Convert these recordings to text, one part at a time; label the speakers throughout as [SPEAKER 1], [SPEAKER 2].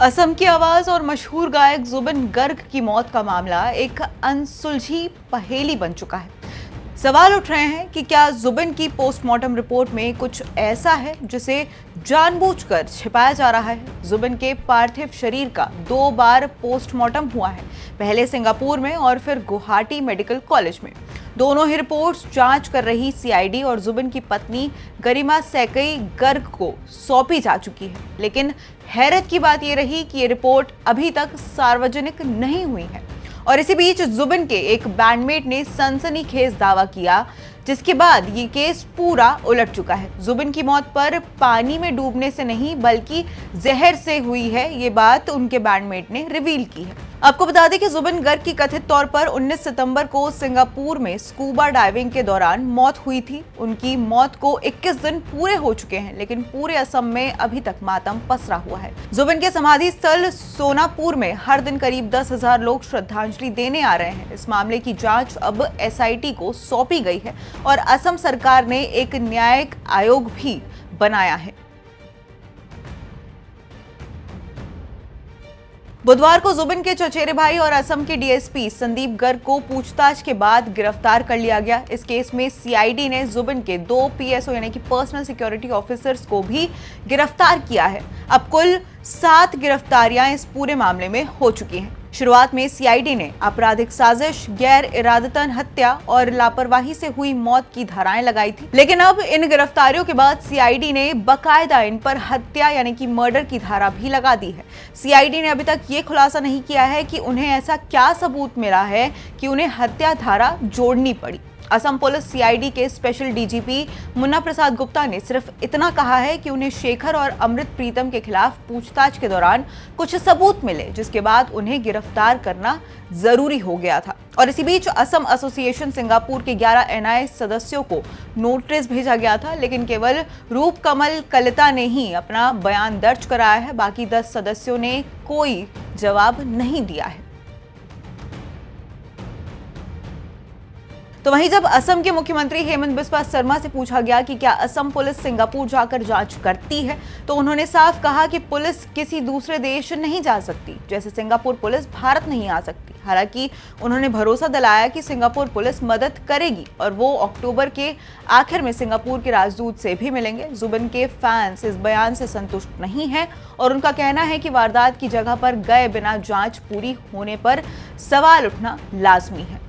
[SPEAKER 1] असम की आवाज और मशहूर गायक जुबिन गर्ग की मौत का मामला एक अनसुलझी पहेली बन चुका है। सवाल उठ रहे हैं कि क्या जुबिन की पोस्टमार्टम रिपोर्ट में कुछ ऐसा है जिसे जानबूझकर छिपाया जा रहा है। जुबिन के पार्थिव शरीर का 2 बार पोस्टमार्टम हुआ है, पहले सिंगापुर में और फिर गुवाहाटी मेडिकल कॉलेज में। दोनों ही रिपोर्ट्स जांच कर रही सीआईडी और जुबिन की पत्नी गरिमा सैकई गर्ग को सौंपी जा चुकी है। लेकिन हैरत की बात यह रही कि ये रिपोर्ट अभी तक सार्वजनिक नहीं हुई है। और इसी बीच जुबिन के एक बैंडमेट ने सनसनीखेज दावा किया, जिसके बाद ये केस पूरा उलट चुका है। जुबिन की मौत पर पानी में डूबने से नहीं बल्कि जहर से हुई है, ये बात उनके बैंडमेट ने रिवील की है। आपको बता दें कि जुबिन गर्ग की कथित तौर पर 19 सितंबर को सिंगापुर में स्कूबा डाइविंग के दौरान मौत हुई थी। उनकी मौत को 21 दिन पूरे हो चुके हैं, लेकिन पूरे असम में अभी तक मातम पसरा हुआ है। जुबिन के समाधि स्थल सोनापुर में हर दिन करीब 10,000 लोग श्रद्धांजलि देने आ रहे हैं। इस मामले की जांच अब एसआईटी को सौंपी गई है और असम सरकार ने एक न्यायिक आयोग भी बनाया है। बुधवार को जुबिन के चचेरे भाई और असम के डीएसपी संदीप गर्ग को पूछताछ के बाद गिरफ्तार कर लिया गया। इस केस में सीआईडी ने जुबिन के 2 पीएसओ यानी कि पर्सनल सिक्योरिटी ऑफिसर्स को भी गिरफ्तार किया है। अब कुल 7 गिरफ्तारियां इस पूरे मामले में हो चुकी हैं। शुरुआत में सीआईडी ने आपराधिक साजिश, गैर इरादतन हत्या और लापरवाही से हुई मौत की धाराएं लगाई थी, लेकिन अब इन गिरफ्तारियों के बाद सीआईडी ने बकायदा इन पर हत्या यानी कि मर्डर की धारा भी लगा दी है। सीआईडी ने अभी तक ये खुलासा नहीं किया है कि उन्हें ऐसा क्या सबूत मिला है कि उन्हें हत्या धारा जोड़नी पड़ी। असम पुलिस सीआईडी के स्पेशल डीजीपी मुन्ना प्रसाद गुप्ता ने सिर्फ इतना कहा है कि उन्हें शेखर और अमृत प्रीतम के खिलाफ पूछताछ के दौरान कुछ सबूत मिले, जिसके बाद उन्हें गिरफ्तार करना जरूरी हो गया था। और इसी बीच असम एसोसिएशन सिंगापुर के 11 एनआई सदस्यों को नोटिस भेजा गया था, लेकिन केवल रूप कमल कलिता ने ही अपना बयान दर्ज कराया है। बाकी 10 सदस्यों ने कोई जवाब नहीं दिया है। तो वहीं जब असम के मुख्यमंत्री हेमंत बिस्वा शर्मा से पूछा गया कि क्या असम पुलिस सिंगापुर जाकर जांच करती है, तो उन्होंने साफ कहा कि पुलिस किसी दूसरे देश नहीं जा सकती, जैसे सिंगापुर पुलिस भारत नहीं आ सकती। हालांकि उन्होंने भरोसा दिलाया कि सिंगापुर पुलिस मदद करेगी और वो अक्टूबर के आखिर में सिंगापुर के राजदूत से भी मिलेंगे। जुबिन के फैंस इस बयान से संतुष्ट नहीं हैं और उनका कहना है कि वारदात की जगह पर गए बिना जांच पूरी होने पर सवाल उठना लाजमी है।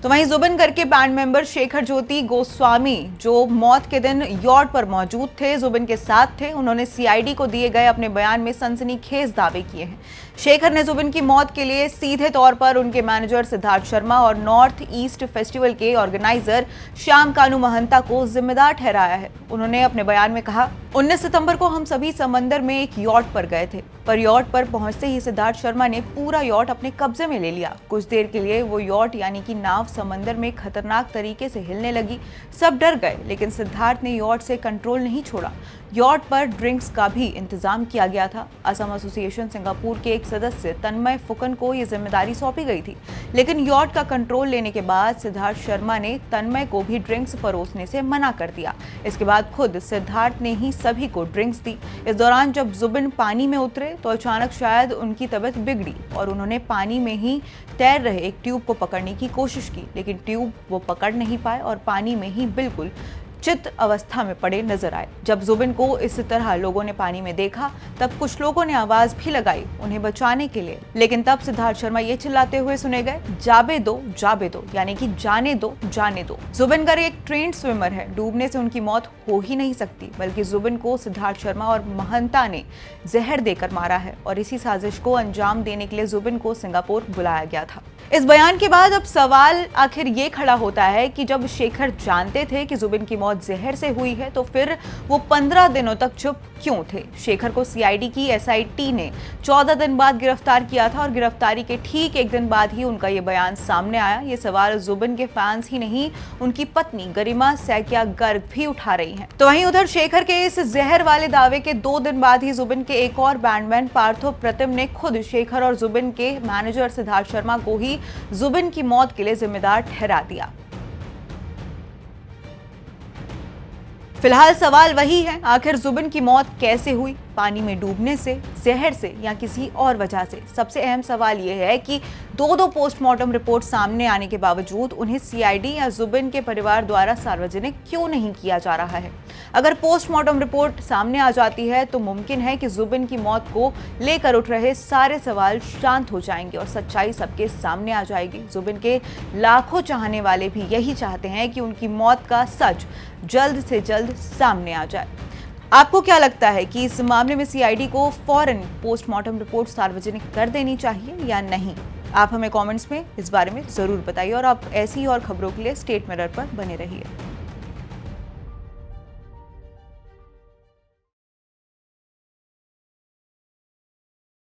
[SPEAKER 1] तो वहीं जुबिन गर्ग के बैंड मेंबर शेखर ज्योति गोस्वामी, जो मौत के दिन यॉट पर मौजूद थे, जुबिन के साथ थे, उन्होंने सीआईडी को दिए गए अपने बयान में सनसनीखेज दावे किए हैं। शेखर ने जुबिन की मौत के लिए सीधे तौर पर उनके मैनेजर सिद्धार्थ शर्मा और नॉर्थ ईस्ट फेस्टिवल के ऑर्गेनाइजर श्याम कानू महंता को जिम्मेदार ठहराया है। उन्होंने अपने बयान में कहा, 19 सितंबर को हम सभी समंदर में एक यॉट पर गए थे, पर यॉट पर पहुंचते ही सिद्धार्थ शर्मा ने पूरा यॉट अपने कब्जे में ले लिया। कुछ देर के लिए वो यॉट यानी कि नाव समंदर में खतरनाक तरीके से हिलने लगी। सब डर गए, लेकिन सिद्धार्थ ने यॉट से कंट्रोल नहीं छोड़ा। यॉट पर ड्रिंक्स का भी इंतजाम किया गया था। असम एसोसिएशन सिंगापुर के एक सदस्य तन्मय फुकन को यह जिम्मेदारी सौंपी गई थी, लेकिन यॉट का कंट्रोल लेने के बाद सिद्धार्थ शर्मा ने तन्मय को भी ड्रिंक्स परोसने से मना कर दिया। इसके बाद खुद सिद्धार्थ ने ही सभी को ड्रिंक्स दी। इस दौरान जब जुबिन पानी में उतरे तो अचानक शायद उनकी तबीयत बिगड़ी और उन्होंने पानी में ही तैर रहे एक ट्यूब को पकड़ने की कोशिश की, लेकिन ट्यूब वो पकड़ नहीं पाए और पानी में ही बिल्कुल चित अवस्था में पड़े नजर आए। जब जुबिन को इस तरह लोगों ने पानी में देखा, तब कुछ लोगों ने आवाज भी लगाई उन्हें बचाने के लिए, लेकिन तब सिद्धार्थ शर्मा ये चिल्लाते हुए सुने गए, जाबे दो, यानी कि जाने दो। जुबिन गर्ग एक ट्रेन्ड स्विमर है, डूबने से उनकी मौत हो ही नहीं सकती, बल्कि जुबिन को सिद्धार्थ शर्मा और महंता ने जहर देकर मारा है और इसी साजिश को अंजाम देने के लिए जुबिन को सिंगापुर बुलाया गया था। इस बयान के बाद अब सवाल आखिर ये खड़ा होता है कि जब शेखर जानते थे कि जुबिन की मौत जहर से हुई है, तो फिर वो 15 दिनों तक चुप क्यों थे? शेखर को सीआईडी की एसआईटी ने 14 दिन बाद गिरफ्तार किया था और गिरफ्तारी के ठीक 1 दिन बाद ही उनका ये बयान सामने आया। ये सवाल जुबिन के फैंस ही नहीं, उनकी पत्नी गरिमा सैकिया गर्ग भी उठा रही हैं। तो वहीं उधर शेखर के इस जहर वाले दावे के 2 दिन बाद ही जुबिन के एक और बैंडमैन पार्थो प्रतिम ने खुद शेखर और जुबिन के मैनेजर सिद्धार्थ शर्मा को ही जुबिन की मौत के लिए जिम्मेदार ठहरा दिया। फिलहाल सवाल वही है, आखिर जुबिन की मौत कैसे हुई? पानी में डूबने से, जहर से या किसी और वजह से? सबसे अहम सवाल यह है कि दो पोस्टमार्टम रिपोर्ट सामने आने के बावजूद उन्हें सीआईडी या जुबिन के परिवार द्वारा सार्वजनिक क्यों नहीं किया जा रहा है? अगर पोस्टमार्टम रिपोर्ट सामने आ जाती है तो मुमकिन है कि जुबिन की मौत को लेकर उठ रहे सारे सवाल शांत हो जाएंगे और सच्चाई सबके सामने आ जाएगी। जुबिन के लाखों चाहने वाले भी यही चाहते हैं कि उनकी मौत का सच जल्द से जल्द सामने आ जाए। आपको क्या लगता है कि इस मामले में सीआईडी को फौरन पोस्टमार्टम रिपोर्ट सार्वजनिक कर देनी चाहिए या नहीं? आप हमें कमेंट्स में इस बारे में जरूर बताइए और आप ऐसी और खबरों के लिए स्टेट मिरर पर बने रहिए।